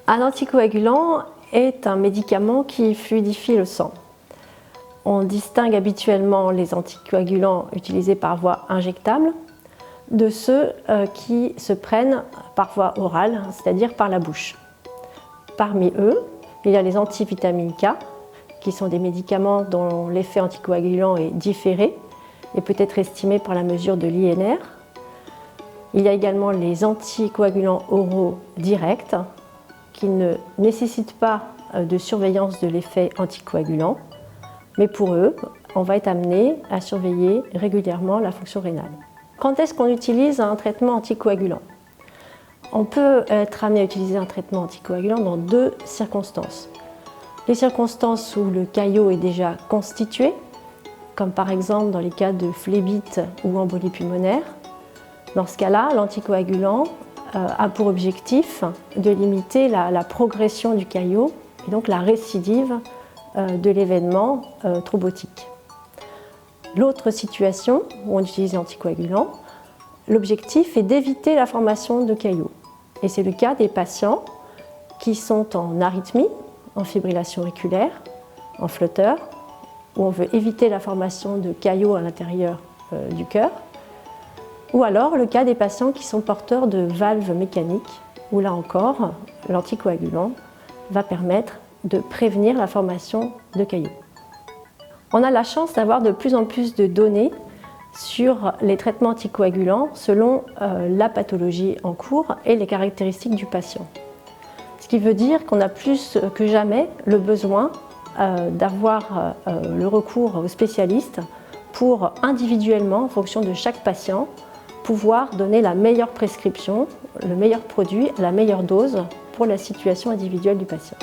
Un anticoagulant est un médicament qui fluidifie le sang. On distingue habituellement les anticoagulants utilisés par voie injectable de ceux qui se prennent par voie orale, c'est-à-dire par la bouche. Parmi eux, il y a les antivitamines K, qui sont des médicaments dont l'effet anticoagulant est différé et peut être estimé par la mesure de l'INR. Il y a également les anticoagulants oraux directs, qui ne nécessitent pas de surveillance de l'effet anticoagulant, mais pour eux, on va être amené à surveiller régulièrement la fonction rénale. Quand est-ce qu'on utilise un traitement anticoagulant? On peut être amené à utiliser un traitement anticoagulant dans deux circonstances. Les circonstances où le caillot est déjà constitué, comme par exemple dans les cas de phlébite ou embolie pulmonaire. Dans ce cas-là, l'anticoagulant a pour objectif de limiter la progression du caillot et donc la récidive de l'événement thrombotique. L'autre situation où on utilise l'anticoagulant, l'objectif est d'éviter la formation de caillots. Et c'est le cas des patients qui sont en arythmie, en fibrillation auriculaire, en flotteur, où on veut éviter la formation de caillots à l'intérieur du cœur, ou alors le cas des patients qui sont porteurs de valves mécaniques, où là encore, l'anticoagulant va permettre de prévenir la formation de caillots. On a la chance d'avoir de plus en plus de données sur les traitements anticoagulants selon la pathologie en cours et les caractéristiques du patient. Ce qui veut dire qu'on a plus que jamais le besoin d'avoir le recours aux spécialistes pour individuellement, en fonction de chaque patient, pouvoir donner la meilleure prescription, le meilleur produit, la meilleure dose pour la situation individuelle du patient.